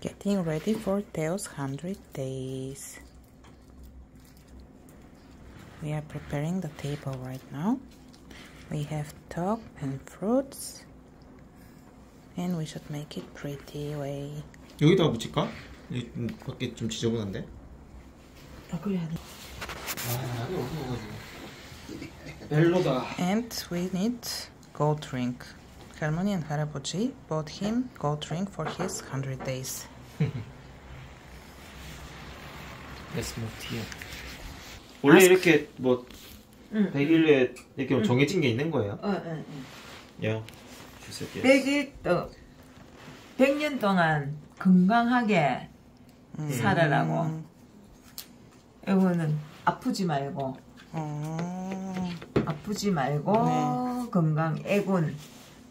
Getting ready for Theo's 100 days. We are preparing the table right now. We have top and fruits, and we should make it pretty way. 여기다가 붙일까? 여기 밖에 좀 지저분한데? 아, 그래야 돼. 아, 여기 어두워가지고. 벨로다. And we need gold ring. 할머니 and 할아버지 bought him gold ring for his 100 days. Let's move here. 원래 이렇게 뭐 100일에 이렇게 정해진 게 있는 거예요? 야, 주세요. 100년 동안 건강하게 살아라고. 이거는 아프지 말고 아프지 말고 네. 건강, 애군,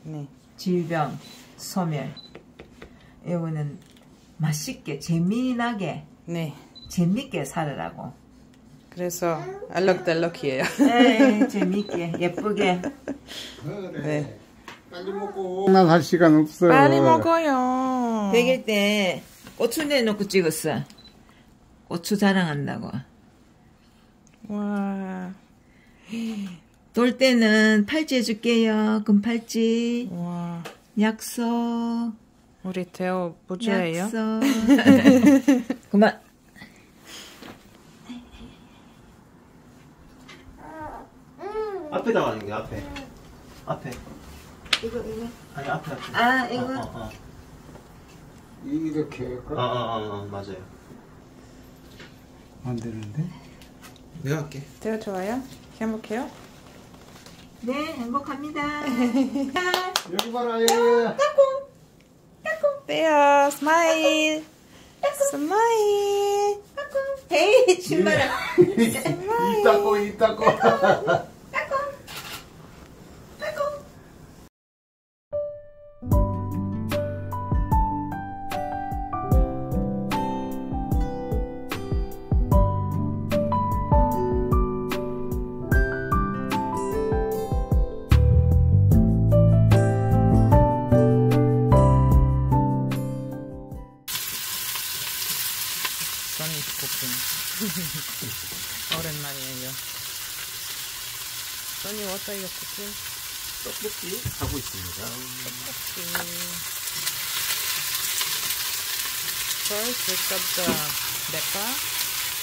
네. 질병, 소멸. 이거는 맛있게 재미나게 네. 재밌게 살으라고. 그래서 알록달록이에요. 네, 재밌게 예쁘게. 네. 빨리 먹고. 난 할 시간 없어. 빨리 먹어요. 100일 때 고추 내놓고 찍었어. 고추 자랑한다고. 와. 돌 때는 팔찌 해줄게요. 금팔찌. 와. 약속. 우리 태호 부주예요. 약속. 그만. 앞에다가 하는 게 앞에. 이거. 아니 앞에. 아, 이거. 이렇게 할까? 맞아요. 안 되는데? 내가 할게. 태호 좋아요? 행복해요? 네, 행복합니다. 여기 봐라, 얘. 태호 스마일. 스마일. 헤이, 신발아. 이 닦고. 써니 쿠킹. 오랜만이에요. 써니 what are you cooking? 떡볶이 하고 있습니다. First we cut the depa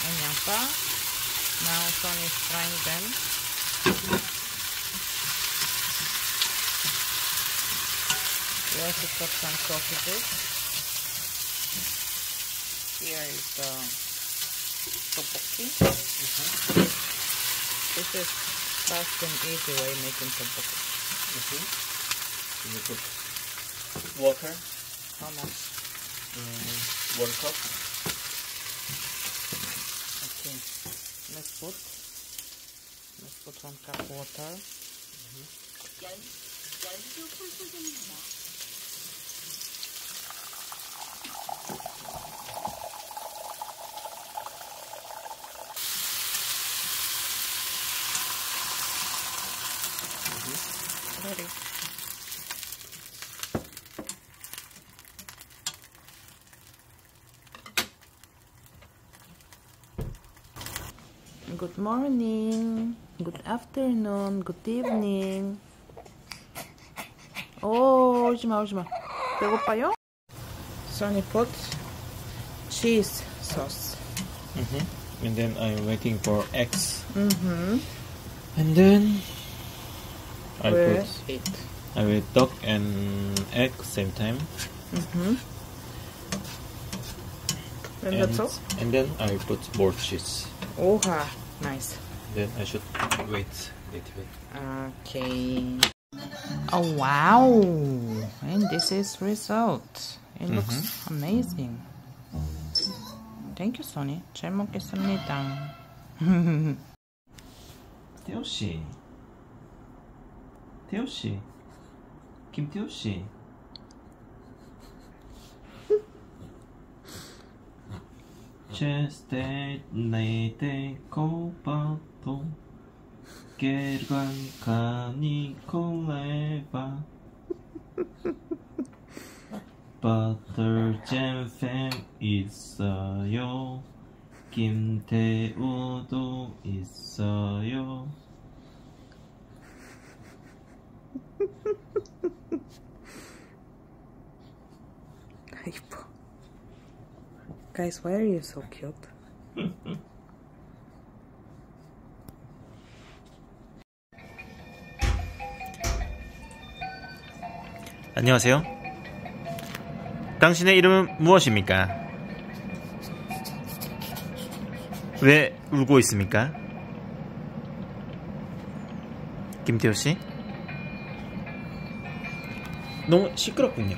and 양파. Now Sonny is frying them. We also cut some sausages. Here is the tteokbokki. This is fast and easy way making tteokbokki. You put water, How much? 1 cup. Okay. Let's put 1 cup water. Ready. Good morning, good afternoon, good evening. 오, 오지마. 배고파요? Sonny put cheese sauce. And then I'm waiting for eggs. Mm-hmm. And then I With put it. I will duck and egg same time. Mm-hmm. And that's all? And then I put more cheese. Oha, nice. Then I should wait a little bit. Okay. Oh wow! And this is result. It looks amazing. Thank you, Sonny. 잘 먹겠습니다. 태호 씨, 김태호 씨. Chested late copato, gergan cani coleva. 버터잼 있어요. 김태우도 있어요. 이뻐. Guys, why are you so cute? 안녕하세요. 당신의 이름은 무엇입니까? 왜 울고 있습니까? 김태호씨? 너무 시끄럽군요.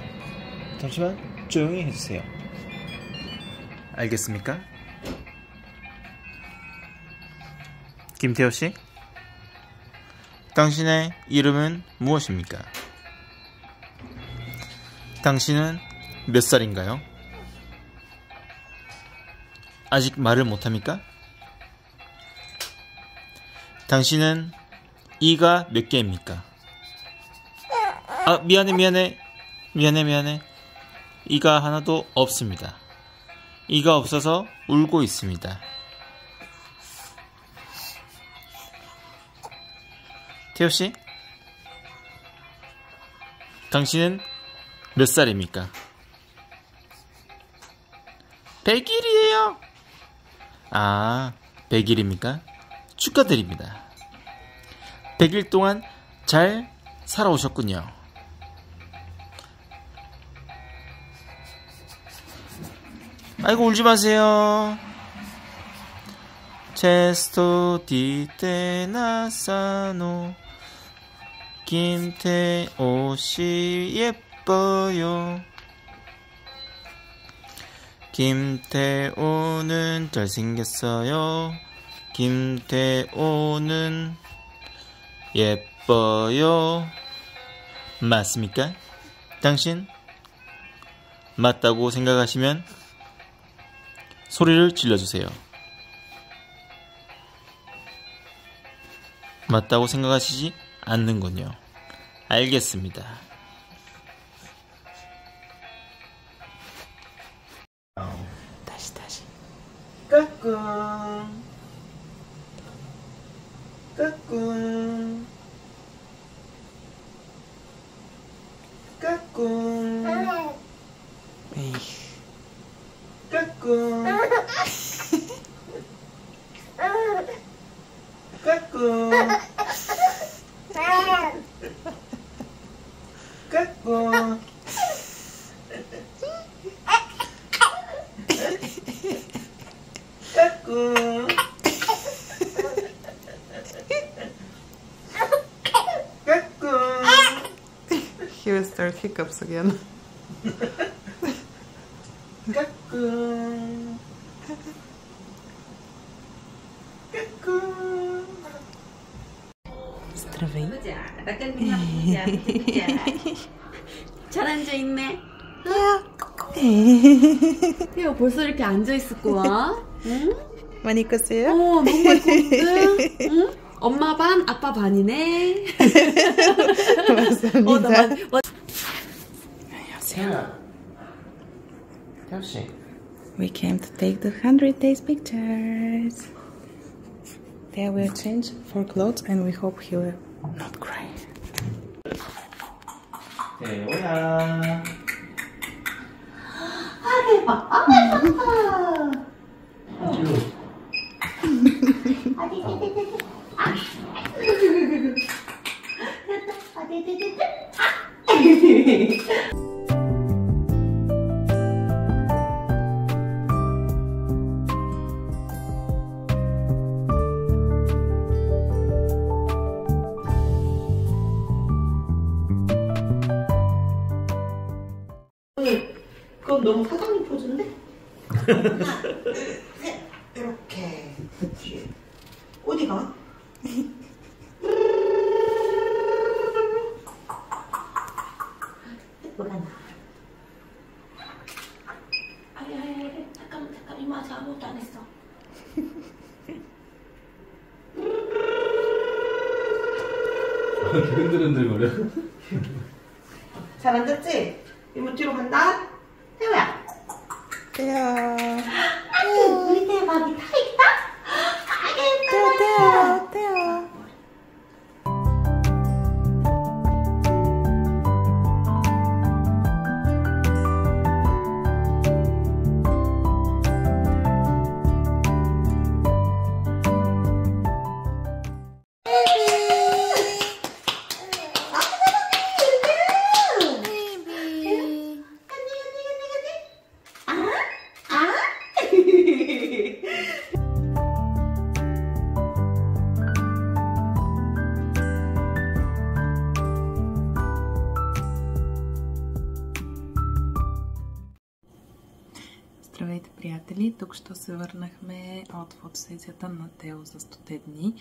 잠시만 조용히 해주세요. 알겠습니까? 김태호씨? 당신의 이름은 무엇입니까? 당신은 몇 살인가요? 아직 말을 못합니까? 당신은 이가 몇 개입니까? 아, 미안해. 이가 하나도 없습니다. 이가 없어서 울고 있습니다. 태호씨? 당신은 몇 살입니까? 100일이에요. 아, 100일입니까? 축하드립니다. 100일 동안 잘 살아오셨군요. 아이고, 울지 마세요. 체스토 디테 나사노 김태호씨 예뻐요. 김태호는 잘생겼어요. 김태호는 예뻐요. 맞습니까? 당신? 맞다고 생각하시면 소리를 질러주세요. 맞다고 생각하시지 않는군요. 알겠습니다. 다시. 까꿍 까꿍 까꿍 에이. 까꿍 까꿍 까꿍 까꿍 까꿍. He will start hiccups again. 까꿍 까꿍. Здравей. 잘 앉아있네. 야, 벌써 이렇게 앉아있을 거야? 응? 많이 컸어요? 너무 예쁘거든? 응? 엄마 반, 아빠 반이네. 맞습니다. 태호씨, We came to take the 100 days pictures. There will change for clothes and we hope he will not cry. 태호야. 그건 너무 사장님 포즈인데? 하나, 둘, 셋. 이렇게. 그렇지. 어디가? 뭐라나? 아니, 잠깐만, 이모 아직 아무것도 안 했어. 흔들흔들거려. 잘 앉았지? 이모 뒤로 간다. Тео. 우리 대박이 다 있다? Тео. Здравейте, приятели! Тук що се върнахме от фотосесията на Тео за 100 дни,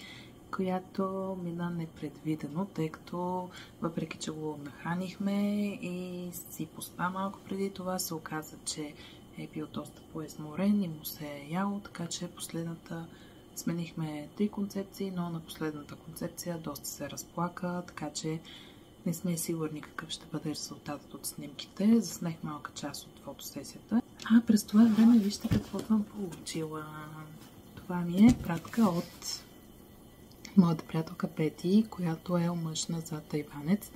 която мина непредвидено, тъй като въпреки, че го нахранихме и си поспа малко преди това, се оказа, че е бил доста по-изморен и му се е яло, така че последната сменихме 3 концепции, но на последната концепция доста се разплака, така че не сме сигурни какъв ще бъде резултатът от снимките. Заснех малка част от фотосесията. А през това време вижте какво съм получила. Това ми е пратка от моята приятелка Пети, която е омъжна за тайванец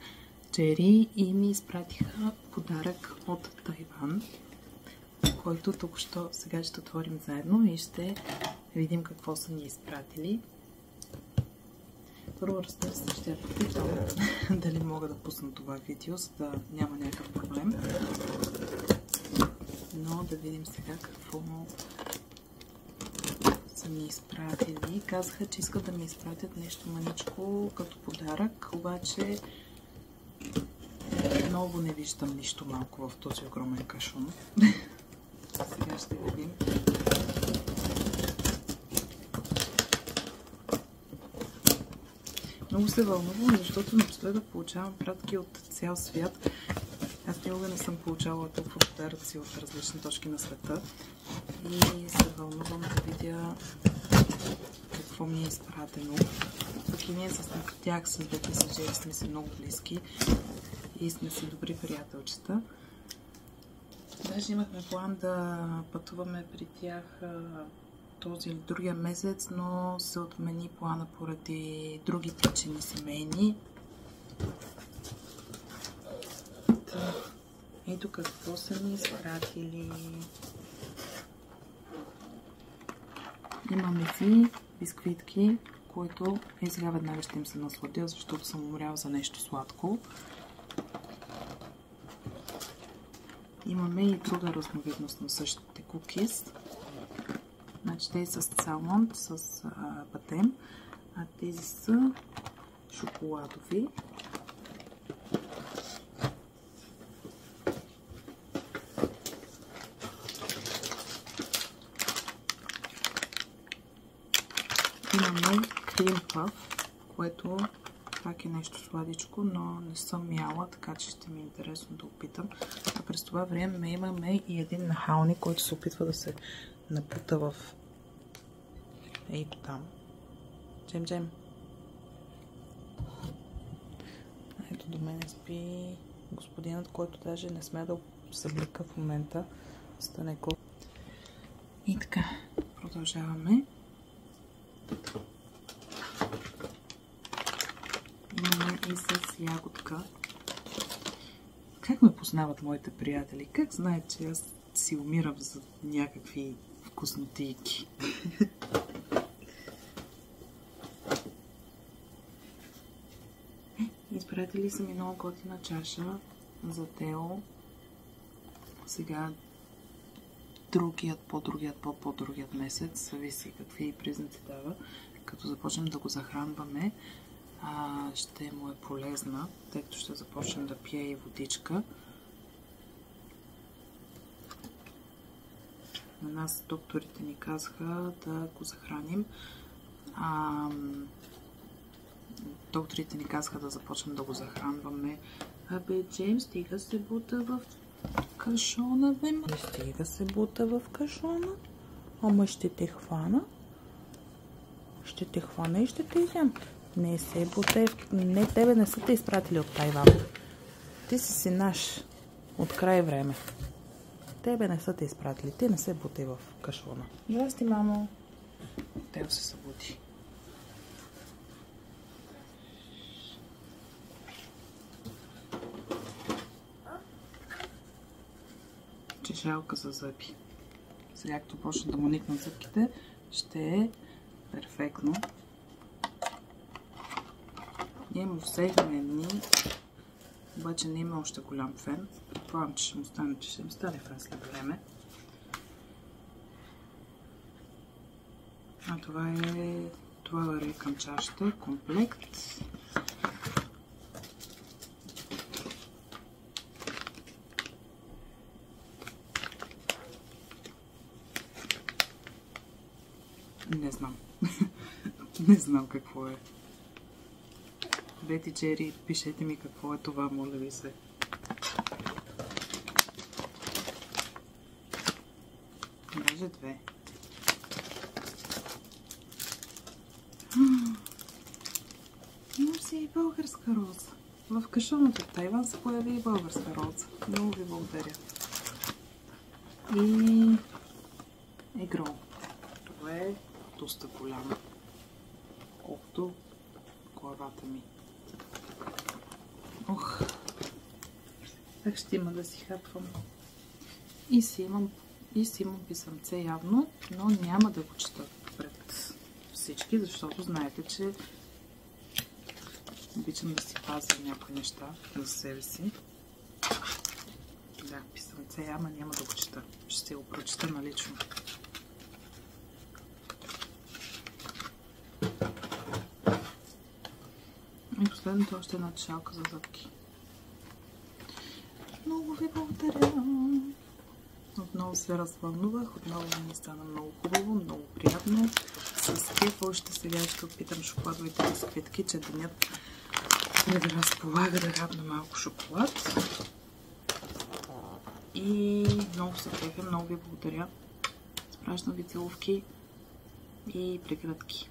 Джери, и ми изпратиха подарък от Тайван, който току-що сега ще отворим заедно и ще видим какво са ни изпратили. Първо, разбира се, ще я попитам дали мога да пусна това видео, за да няма някакъв проблем. Но да видим сега какво са ми изпратили. Казаха, че искат да ми изпратят нещо маничко като подарък, обаче много не виждам нищо малко в този огромен кашон. Сега ще видим. Много се вълнувам, защото напоследък получавам пратки от цял свят. Аз никога не съм получавала толкова подаръци от различни точки на света и се вълнувам да видя какво ми е изпратено. Пък и ние с тях с двете си Джери сме си много близки и сме си добри приятелчета. Даже имахме план да пътуваме при тях този или другия месец, но се отмени плана поради други причини семейни. Ето какво са ми изпратили. Имаме си бисквитки, които сега веднага ще им се насладя, защото съм умряла за нещо сладко. Имаме и друга разновидност на същите кукис. Значи тези са с салмон, с батем, а тези са шоколадови. Имаме крим пъф, което пак е нещо сладичко, но не съм яла, така че ще ми е интересно да опитам. А през това време имаме и един нахалник, който се опитва да се напута в ето там. Джем. Ето до мен спи господинът, който даже не сме да съблека в момента. Стане го. И така, продължаваме. Имаме и с ягодка. Как ме познават моите приятели? Как знаят, че аз си умирам за някакви вкуснотийки? Изпратили са ми много готина чаша за Тео. Сега по-другият месец, зависи какви признаци дава, като започнем да го захранваме, ще му е полезна, тъй като ще започнем да пие и водичка. На нас докторите ни казаха да го захраним. Докторите ни казаха да започнем да го захранваме. Абе, Джеймс, стига се бута в кашона, бе. Стига се бута в кашона. Ама ще те хвана. Ще те хвана и ще те изям. Не се бутай. Не, тебе не са те изпратили от Тайван. Ти си наш. От край време. тебе не са те изпратили. Те не се бутай в кашона. Здрасти, мамо. Тео се събуди. Чешалка за зъби. Сега като почне да му никнат зъбките, ще е перфектно. Ние му взехме дни, обаче не има още голям фен. Предполагам, че ще му стане фен след време. А това върви към чашата, комплект. Не знам. Не знам какво е. Бети Джери, пишете ми какво е това, моля ви се. Даже две. Има си и българска роза. В кашоното в Тайван се появи и българска роза. Много ви благодаря. И егрол. Това е доста голямо. Колкото главата ми. Ох! Как ще има да си хапвам. И си имам писъмце явно, но няма да го чета пред всички, защото знаете, че обичам да си пазя някои неща за себе си. Да, писъмце, ама няма да го чета. Ще го прочета налично. И последното още една чешалка за зъбки. Много ви благодаря! Отново се развълнувах, отново ми стана много хубаво, много приятно. С кеф още сега ще опитам шоколадовите бисквитки, че денят не да разполага да хапна малко шоколад. И много се кефя, много ви благодаря. Спращам ви целувки и прегръдки.